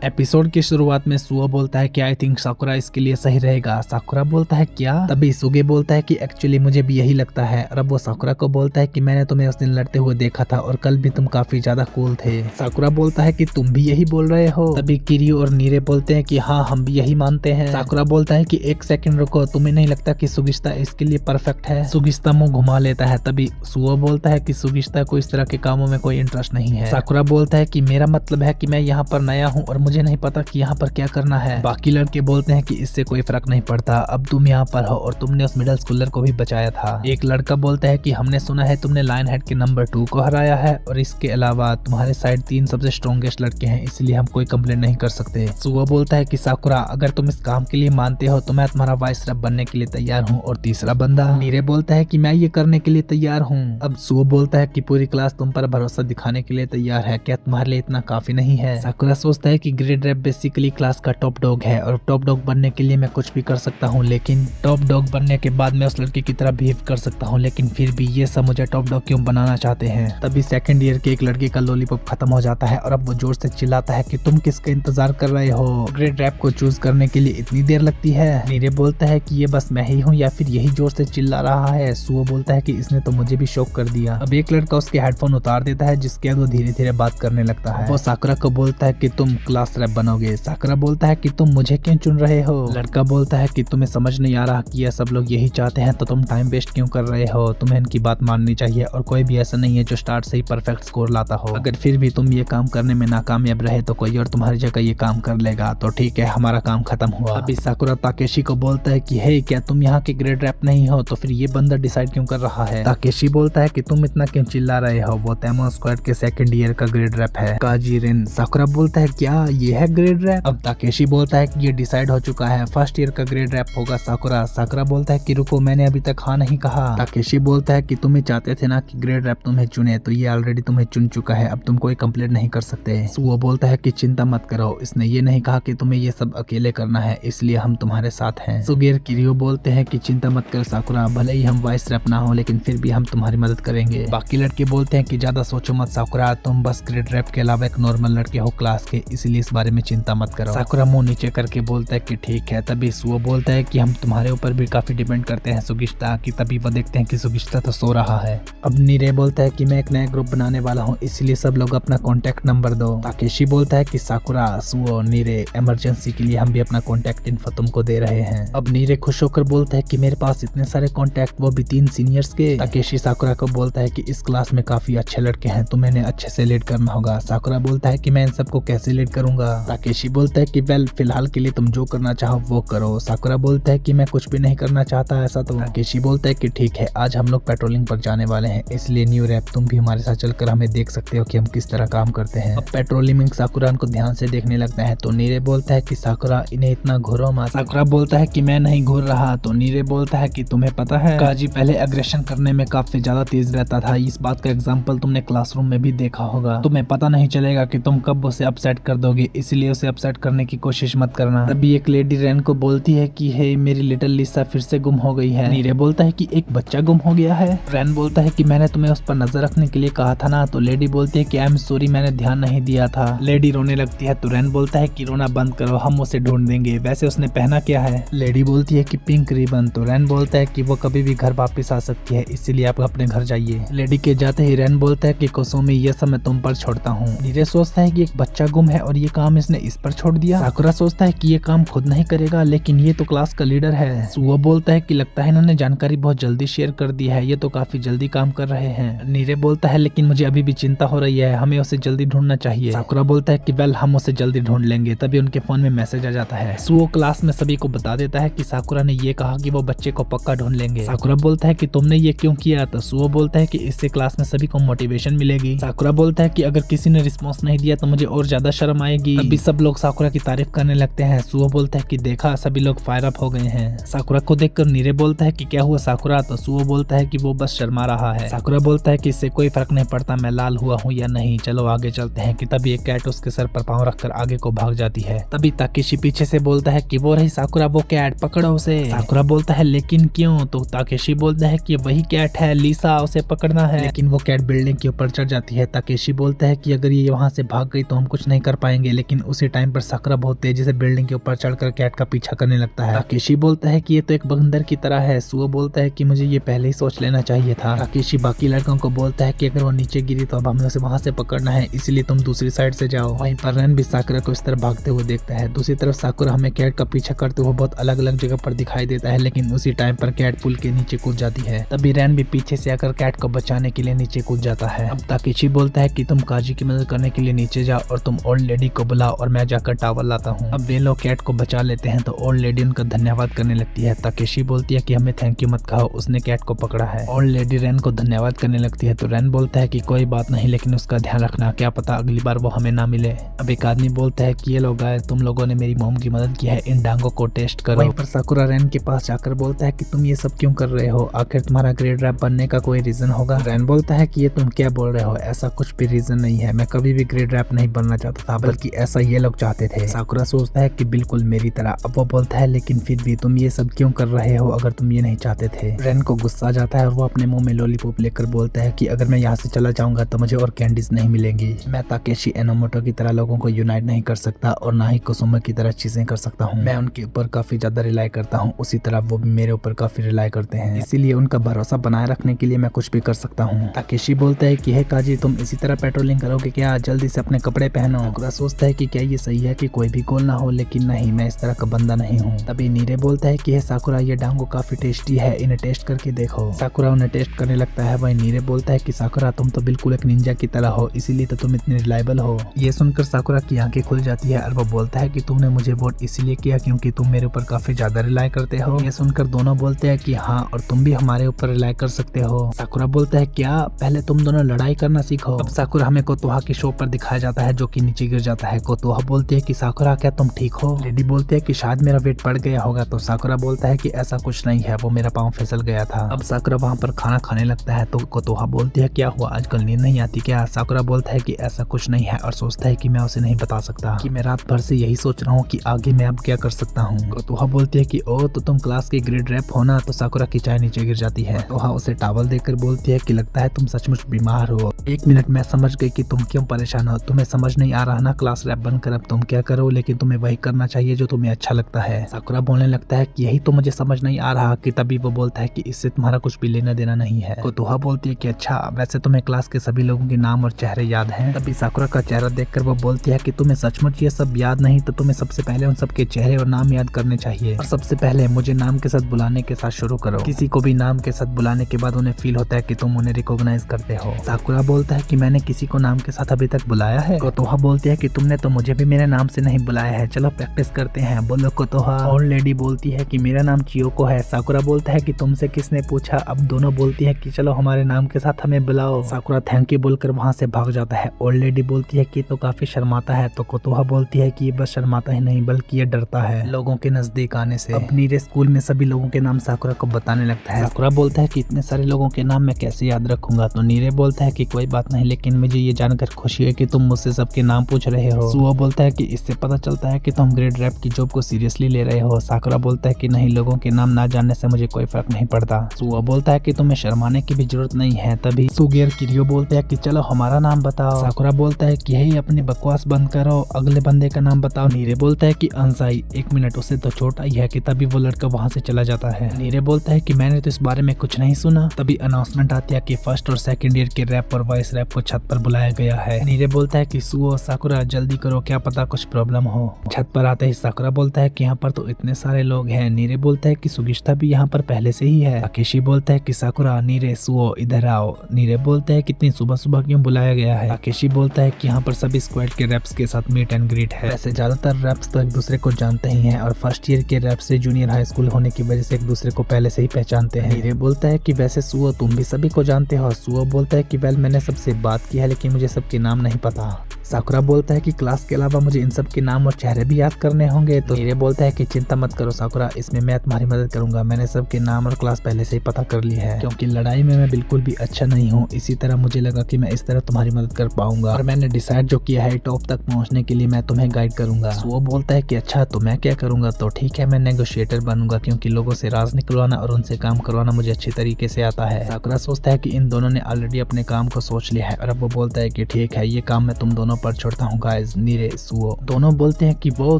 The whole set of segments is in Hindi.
एपिसोड की शुरुआत में सुओ बोलता है कि आई थिंक साकुरा इसके लिए सही रहेगा। साकुरा बोलता है क्या? तभी सुगे बोलता है कि एक्चुअली मुझे भी यही लगता है। और अब वो साकुरा को बोलता है कि मैंने तुम्हें उस दिन लड़ते हुए देखा था और कल भी तुम काफी ज्यादा कूल थे। साकुरा बोलता है कि तुम भी यही बोल रहे हो। तभी किरियो और नीरे बोलते हैं कि हाँ हम भी यही मानते हैं। साकुरा बोलता है कि एक सेकंड रुको, तुम्हें नहीं लगता कि सुगिश्ता इसके लिए परफेक्ट है? सुगिश्ता मुंह घुमा लेता है। तभी सुओ बोलता है कि सुगिश्ता को इस तरह के कामों में कोई इंटरेस्ट नहीं है। साकुरा बोलता है कि मेरा मतलब है कि मैं यहाँ पर नया हूँ और मुझे नहीं पता कि यहाँ पर क्या करना है। बाकी लड़के बोलते हैं कि इससे कोई फर्क नहीं पड़ता, अब तुम यहाँ पर हो और तुमने उस मिडिल स्कूलर को भी बचाया था। एक लड़का बोलता है कि हमने सुना है तुमने लायन हेड के नंबर 2 को हराया है और इसके अलावा तुम्हारे साइड 3 सबसे स्ट्रॉन्गेस्ट लड़के हैं, इसलिए हम कोई कंप्लेंट नहीं कर सकते। सुओ बोलता है कि साकुरा अगर तुम इस काम के लिए मानते हो तो मैं तुम्हारा वाइस रेप बनने के लिए तैयार हूँ। और तीसरा बंदा नीरे बोलता है कि मैं ये करने के लिए तैयार हूँ। अब सुओ बोलता है कि पूरी क्लास तुम पर भरोसा दिखाने के लिए तैयार है, क्या तुम्हारे लिए इतना काफी नहीं है? साकुरा सोचता है कि ग्रेड रैप बेसिकली क्लास का टॉप डॉग है और टॉप डॉग बनने के लिए मैं कुछ भी कर सकता हूँ, लेकिन टॉप डॉग बनने के बाद मैं उस लड़की की तरह बिहेव कर सकता हूँ, लेकिन फिर भी ये सब मुझे टॉप डॉग क्यों बनाना चाहते हैं? तभी सेकंड ईयर के एक लड़के का लॉलीपॉप खत्म हो जाता है और अब वो जोर से चिल्लाता है कि तुम किसका इंतजार कर रहे हो? ग्रेड रैप को चूज करने के लिए इतनी देर लगती है? नीरे बोलता है कि ये बस मैं ही हूँ या फिर यही जोर से चिल्ला रहा है? सुओ बोलता है कि इसने तो मुझे भी शॉक कर दिया। अब एक लड़का उसके हेडफोन उतार देता है जिसके बाद वो धीरे धीरे बात करने लगता है। वो साकुरा को बोलता है कि तुम क्लास रैप बनोगे। साकुरा बोलता है कि तुम मुझे क्यों चुन रहे हो? लड़का बोलता है कि तुम्हें समझ नहीं आ रहा कि ये सब लोग यही चाहते हैं तो तुम टाइम वेस्ट क्यों कर रहे हो? तुम्हें इनकी बात माननी चाहिए और कोई भी ऐसा नहीं है जो स्टार्ट से ही परफेक्ट स्कोर लाता हो। अगर फिर भी तुम ये काम करने में नाकामयाब रहे तो कोई और तुम्हारी जगह ये काम कर लेगा, तो ठीक है हमारा काम खत्म हुआ। अभी साकुरा ताकेशी को बोलता है कि हे क्या तुम यहाँ के ग्रेड रैप नहीं हो? तो फिर ये बंदा डिसाइड क्यों कर रहा है? ताकेशी बोलता है कि तुम इतना क्यों चिल्ला रहे हो? वो तैमो स्क्वाड के सेकंड ईयर का ग्रेड रैप है, काजीरिन। साकुरा बोलता है क्या ये है ग्रेड रैप? अब ताकेशी बोलता है कि ये डिसाइड हो चुका है, फर्स्ट ईयर का ग्रेड रैप होगा साकुरा। साकुरा बोलता है कि रुको मैंने अभी तक हाँ नहीं कहा। ताकेशी बोलता है कि तुम्हें चाहते थे ना कि ग्रेड रैप तुम्हें चुने, तो ये ऑलरेडी तुम्हें चुन चुका है, अब तुम कोई कंप्लेंट नहीं कर सकते। वो बोलता है कि चिंता मत करो, इसने ये नहीं कहा कि तुम्हें ये सब अकेले करना है, इसलिए हम तुम्हारे साथ हैं। सुगेर किरियो बोलते हैं कि चिंता मत कर साकुरा, भले ही हम वाइस रैप ना हो लेकिन फिर भी हम तुम्हारी मदद करेंगे। बाकी लड़के बोलते हैं कि ज्यादा सोचो मत साकुरा, तुम बस ग्रेड रैप के अलावा एक नॉर्मल लड़के हो क्लास के, इसलिए इस बारे में चिंता मत करो। साकुरा मुंह नीचे करके बोलता है कि ठीक है। तभी सुओ बोलता है कि हम तुम्हारे ऊपर भी काफी डिपेंड करते हैं सुगिश्ता की। तभी वो देखते हैं कि सुगिश्ता तो सो रहा है। अब नीरे बोलता है कि मैं एक नया ग्रुप बनाने वाला हूँ, इसलिए सब लोग अपना कॉन्टेक्ट नंबर दो। ताकेशी बोलता है कि साकुरा, सुओ, नीरे, इमरजेंसी के लिए हम भी अपना कॉन्टेक्ट इन्फो तुमको दे रहे हैं। अब नीरे खुश होकर बोलता है कि मेरे पास इतने सारे कॉन्टेक्ट, वो भी 3 सीनियर्स के। ताकेशी साकुरा को बोलता है कि इस क्लास में काफी अच्छे लड़के हैं, तुम्हें इन्हें अच्छे से लीड करना होगा। साकुरा बोलता है कि मैं इन सबको कैसे लीड करूंगा? ताकेशी बोलता है कि वेल फिलहाल के लिए तुम जो करना चाहो वो करो। साकुरा बोलता है कि मैं कुछ भी नहीं करना चाहता ऐसा तो। ताकेशी बोलता है कि ठीक है, आज हम लोग पेट्रोलिंग पर जाने वाले हैं, इसलिए न्यू रैप तुम भी हमारे साथ चलकर हमें देख सकते हो कि हम किस तरह काम करते हैं। अब पेट्रोलिंग साकुरा को ध्यान से देखने लगता है तो नीरे बोलता है कि साकुरा इन्हें इतना घूरो मत। साकुरा बोलता है कि मैं नहीं घूर रहा। तो नीरे बोलता है कि तुम्हें पता है काजी पहले एग्रेशन करने में काफी ज्यादा तेज रहता था, इस बात का एग्जाम्पल तुमने क्लासरूम में भी देखा होगा। तुम्हें पता नहीं चलेगा कि तुम कब उसे अपसेट कर दोगे, इसलिए उसे अपसेट करने की कोशिश मत करना। तभी एक लेडी रैन को बोलती है कि हे मेरी लिटिल लिसा फिर से गुम हो गई है। नीरे बोलता है कि एक बच्चा गुम हो गया है। रैन बोलता है कि मैंने तुम्हें उस पर नजर रखने के लिए कहा था ना। तो लेडी बोलती है कि आई एम सॉरी, मैंने ध्यान नहीं दिया था। लेडी रोने लगती है तो रैन बोलता है कि रोना बंद करो, हम उसे ढूंढ देंगे। वैसे उसने पहना क्या है? लेडी बोलती है कि पिंक रिबन। तो रैन बोलता है कि वो कभी भी घर वापस आ सकती है, इसलिए आप अपने घर जाइए। लेडी के जाते ही रैन बोलता है कि कोसुमी ये सब मैं तुम पर छोड़ता हूँ। नीरे सोचता है कि एक बच्चा गुम है और ये काम इसने इस पर छोड़ दिया। साकुरा सोचता है कि ये काम खुद नहीं करेगा, लेकिन ये तो क्लास का लीडर है। सुओ बोलता है कि लगता है इन्होंने जानकारी बहुत जल्दी शेयर कर दी है, ये तो काफी जल्दी काम कर रहे हैं। नीरे बोलता है लेकिन मुझे अभी भी चिंता हो रही है, हमें उसे जल्दी ढूंढना चाहिए। साकुरा बोलता है कि वेल हम उसे जल्दी ढूंढ लेंगे। तभी उनके फोन में मैसेज आ जाता है। सुओ क्लास में सभी को बता देता है कि साकुरा ने ये कहा कि वो बच्चे को पक्का ढूंढ लेंगे। साकुरा बोलता है कि तुमने ये क्यों किया? तो सुओ बोलता है कि इससे क्लास में सभी को मोटिवेशन मिलेगी। साकुरा बोलता है कि अगर किसी ने रिस्पॉन्स नहीं दिया तो मुझे और ज्यादा शर्म आएगी। अभी सब लोग साकुरा की तारीफ करने लगते हैं। सुओ बोलता है कि देखा सभी लोग फायर अप हो गए हैं। साकुरा को देखकर नीरे बोलता है कि क्या हुआ साकुरा? तो सुओ बोलता है कि वो बस शर्मा रहा है। साकुरा बोलता है कि इससे कोई फर्क नहीं पड़ता मैं लाल हुआ हूँ या नहीं, चलो आगे चलते हैं। कि तभी एक कैट उसके सर पर पाँव रखकर आगे को भाग जाती है। तभी ताकेशी पीछे से बोलता है कि वो रही साकुरा, वो कैट, पकड़ो उसे। साकुरा बोलता है लेकिन क्यों? तो ताकेशी बोलता है कि वही कैट है लिसा, उसे पकड़ना है। लेकिन वो कैट बिल्डिंग के ऊपर चढ़ जाती है। ताकेशी बोलता है कि अगर ये वहाँ से भाग गई तो हम कुछ नहीं कर पाएंगे, लेकिन उसी टाइम पर साकुरा बहुत तेजी से बिल्डिंग के ऊपर चढ़कर कैट का पीछा करने लगता है। ताकेशी बोलता है कि ये तो एक बंदर की तरह है। सुओ बोलता है कि मुझे ये पहले ही सोच लेना चाहिए था। ताकेशी बाकी लड़कों को बोलता है कि अगर वो नीचे गिरी तो अब हमें उसे वहां से पकड़ना है, इसलिए तुम दूसरी साइड से जाओ। वहीं पर रेन भी साकुरा को इस तरफ भागते हुए देखता है। दूसरी तरफ साकुरा हमें कैट का पीछा करते हुए बहुत अलग अलग जगह पर दिखाई देता है, लेकिन उसी टाइम पर कैट पुल के नीचे कूद जाती है। तभी रेन भी पीछे से आकर कैट को बचाने के लिए नीचे कूद जाता है। अब ताकेशी बोलता है कि तुम काजी की मदद करने के लिए नीचे जाओ और तुम ओल्ड लेडी को बुलाओ और मैं जाकर टावल लाता हूँ। अब वे लोग कैट को बचा लेते हैं तो ओल्ड लेडी उनका धन्यवाद करने लगती है। ताकेशी बोलती है कि हमें थैंक यू मत कहो, उसने कैट को पकड़ा है। ओल्ड लेडी रेन को धन्यवाद करने लगती है तो रेन बोलता है कि कोई बात नहीं, लेकिन उसका ध्यान रखना, क्या पता अगली बार वो हमें ना मिले। अब एक आदमी बोलता है कि ये लोग आए, तुम लोगों ने मेरी मोम की मदद की है, इन डांगों को टेस्ट करो। वहीं पर साकुरा रेन के पास जाकर बोलता है कि तुम ये सब क्यों कर रहे हो, आखिर तुम्हारा ग्रेड रैप बनने का कोई रीजन होगा। रेन बोलता है कि ये तुम क्या बोल रहे हो, ऐसा कुछ भी रीजन नहीं है, मैं कभी भी ग्रेड रैप नहीं बनना चाहता था, बल्कि ऐसा ये लोग चाहते थे। साकुरा सोचता है कि बिल्कुल मेरी तरह। अब वो बोलता है लेकिन फिर भी तुम ये सब क्यों कर रहे हो अगर तुम ये नहीं चाहते थे। रेन को गुस्सा आ जाता है और वो अपने मुंह में लॉलीपॉप लेकर बोलता है कि अगर मैं यहाँ से चला जाऊंगा तो मुझे और कैंडीज नहीं मिलेंगी। मैं ताकेशी एनोमोटो की तरह लोगों को यूनाइट नहीं कर सकता और ना ही कुसुमा की तरह चीजें कर सकता हूँ। मैं उनके ऊपर काफी ज्यादा रिलाई करता हूँ, उसी तरह वो भी मेरे ऊपर काफी रिलाई करते हैं, इसीलिए उनका भरोसा बनाए रखने के लिए मैं कुछ भी कर सकता हूँ। ताकेशी बोलता है कि हे काजी, तुम इसी तरह पेट्रोलिंग करोगे क्या, जल्दी से अपने कपड़े पहनो। साकुरा सोचता है कि क्या ये सही है कि कोई भी गोल ना हो, लेकिन नहीं, मैं इस तरह का बंदा नहीं हूँ। तभी नीरे बोलता है कि हे साकुरा, ये डांगो काफी टेस्टी है, इन्हें टेस्ट करके देखो। साकुरा उन्हें टेस्ट करने लगता है। वहीं नीरे बोलता है कि साकुरा तुम तो बिल्कुल एक निंजा की तरह हो, इसीलिए तो तुम इतनी रिलायबल हो। ये सुनकर साकुरा की आंखें खुल जाती है और वो बोलता है कि तुमने मुझे वोट इसीलिए किया क्योंकि तुम मेरे ऊपर काफी ज्यादा रिलाई करते हो। ये सुनकर दोनों बोलते हैं कि हाँ, और तुम भी हमारे ऊपर रिलाई कर सकते हो। साकुरा बोलता है क्या, पहले तुम दोनों लड़ाई करना सीखो। अब साकुरा हमें कोतोहा की शो पर दिखाया जाता है जो कि नीचे गिर जाता है। कोतोहा बोलती है कि साकुरा क्या तुम ठीक हो। लेडी बोलती है कि शायद मेरा वेट बढ़ गया होगा, तो साकुरा बोलता है कि ऐसा कुछ नहीं है, वो मेरा पाँव फिसल गया था। अब साकुरा वहाँ पर खाना खाने लगता है तो कोतोहा बोलती है क्या हुआ, आजकल नींद नहीं आती क्या। साकुरा बोलता है कि ऐसा कुछ नहीं है और सोचता है कि मैं उसे नहीं बता सकता कि मैं रात भर से यही सोच रहा हूँ कि आगे मैं अब क्या कर सकता हूँ। कोतोहा बोलती है कि ओ तो तुम क्लास के ग्रेड रैप हो ना। तो साकुरा की चाय नीचे गिर जाती है। कोतोहा उसे टॉवल देकर बोलती है कि लगता है तुम सचमुच बीमार हो। एक मिनट, मैं समझ गई कि तुम क्यों परेशान हो, तुम्हें समझ नहीं आ रहा ना क्लास रैप बनकर अब तुम क्या करो, लेकिन तुम्हें वही करना चाहिए जो तुम्हें अच्छा लगता है। साकुरा बोलने लगता है कि यही तो मुझे समझ नहीं आ रहा कि तभी वो बोलता है कि इससे तुम्हारा कुछ भी लेना देना नहीं है। कोतोहा बोलती है कि अच्छा, वैसे तुम्हें क्लास के सभी लोगों के नाम और चेहरे याद हैं। तभी साकुरा का चेहरा देखकर वो बोलती है कि तुम्हें सचमुच ये सब याद नहीं तो तुम्हें सबसे पहले उन सबके चेहरे और नाम याद करने चाहिए, और सबसे पहले मुझे नाम के साथ बुलाने के साथ शुरू करो। किसी को भी नाम के साथ बुलाने के बाद उन्हें फील होता है कि तुम उन्हें रिकॉग्नाइज करते हो। साकुरा बोलता है कि मैंने किसी को नाम के साथ अभी तक बुलाया है। कोतोहा बोलती है कि तुमने तो मुझे भी मेरे नाम से नहीं बुलाया है, चलो प्रैक्टिस करते हैं, बोलो कोतोहा। और लेडी बोलती है कि मेरा नाम चियोको है। साकुरा बोलता है कि तुमसे किसने पूछा। अब दोनों बोलती है कि चलो हमारे नाम के साथ हमें बुलाओ। साकुरा थैंक यू बोलकर वहाँ से भाग जाता है। ओल्ड लेडी बोलती है कि तो काफी शर्माता है। तो कोतोहा बोलती है कि ये बस शर्माता ही नहीं बल्कि ये डरता है लोगों के नजदीक आने से। अब नीरे स्कूल में सभी लोगों के नाम साकुरा को बताने लगता है। साकुरा बोलता है कि इतने सारे लोगों के नाम मैं कैसे याद रखूंगा। तो नीरे बोलता है कि कोई बात नहीं, लेकिन मुझे ये जानकर खुशी है कि तुम मुझसे सबके नाम पूछ रहे हो। सुओ बोलता है कि इससे पता चलता है कि तुम ग्रेड रैप की जॉब को सीरियसली ले रहे हो। साकुरा बोलता है कि नहीं, लोगों के नाम ना जानने से मुझे कोई फर्क नहीं पड़ता। सुओ बोलता है कि तुम्हें शर्माने की भी जरूरत नहीं है। तभी सुगेर किरियो बोलता है कि चलो हमारा नाम बताओ। साकुरा बोलता है कि यही अपनी बकवास बंद करो, अगले बंदे का नाम बताओ। नीरे बोलता है कि अंसाई। एक मिनट, उसे तो चोट आई है कि तभी वो लड़का वहाँ से चला जाता है। नीरे बोलता है कि मैंने तो इस बारे में कुछ नहीं सुना। तभी अनाउंसमेंट आती है कि फर्स्ट और सेकंड ईयर के रैप और वॉइस रैप को छत पर बुलाया गया है। नीरे बोलता है कि सुओ, साकुरा जल्दी करो, क्या पता कुछ प्रॉब्लम हो। छत पर आते ही साकुरा बोलता है कि यहाँ पर तो इतने सारे लोग हैं। नीरे बोलता है कि सुगिश्ता भी यहाँ पर पहले से ही है। ताकेशी बोलता है कि साकुरा, नीरे, सुओ इधर आओ। नीरे बोलता है कि इतनी सुबह सुबह क्यों बुलाया गया है। ताकेशी बोलता है कि यहाँ पर सभी स्क्वाड के रैप्स के साथ मीट एंड ग्रीट है। वैसे ज्यादातर रैप्स तो एक दूसरे को जानते ही हैं और फर्स्ट ईयर के रैप से जूनियर हाई स्कूल होने की वजह से एक दूसरे को पहले से ही पहचानते हैं। नीरे बोलता है कि वैसे सुओ, तुम भी सभी को जानते हो। सुओ बोलता है कि वेल, मैंने सबसे बात की है लेकिन मुझे सबके नाम नहीं पता। साकुरा बोलता है कि क्लास के अलावा मुझे इन सब के नाम और चेहरे भी याद करने होंगे। तो नीरे बोलता है कि चिंता मत करो साकुरा, इसमें मैं तुम्हारी मदद करूंगा। मैंने सबके नाम और क्लास पहले से ही पता कर ली है, क्योंकि लड़ाई में मैं बिल्कुल भी अच्छा नहीं हूँ। इसी तरह मुझे लगा कि मैं इस तरह तुम्हारी मदद कर पाऊंगा और मैंने डिसाइड जो किया है, टॉप तक पहुँचने के लिए मैं तुम्हें गाइड करूंगा। वो बोलता है कि अच्छा, तो मैं क्या करूंगा। तो ठीक है, मैं नेगोशिएटर बनूंगा, क्योंकि लोगों से राज निकलवाना और उनसे काम करवाना मुझे अच्छी तरीके से आता है। साकुरा सोचता है कि इन दोनों ने ऑलरेडी अपने काम को सोच लिया है और अब वो बोलता है कि ठीक है, ये काम मैं तुम दोनों दोनों पर छोड़ता हूँ गाइस। नीरे सुओ दोनों बोलते हैं कि वो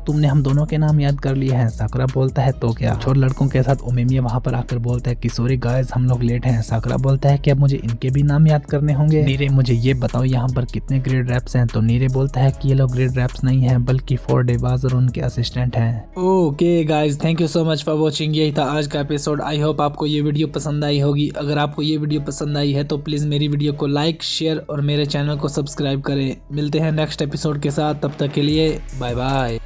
तुमने हम दोनों के नाम याद कर लिए हैं। साकुरा बोलता है तो क्या। छोर लड़कों के साथ उमेमिया वहाँ पर आकर बोलता है कि सॉरी गाइस हम लोग लेट हैं। साकुरा बोलता है कि अब मुझे इनके भी नाम याद करने होंगे। नीरे मुझे ये बताओ यहाँ पर कितने ग्रेड रैप्स हैं। तो नीरे बोलता है कि ये लोग ग्रेड रैप्स नहीं है बल्कि 4 डेवाज और उनके असिस्टेंट हैं। Okay guys, thank you so much for watching. यही था आज का एपिसोड। आई होप आपको ये वीडियो पसंद आई होगी। अगर आपको ये वीडियो पसंद आई है तो प्लीज मेरी वीडियो को लाइक शेयर और मेरे चैनल को सब्सक्राइब करें। मिलते हैं नेक्स्ट एपिसोड के साथ, तब तक के लिए बाय बाय।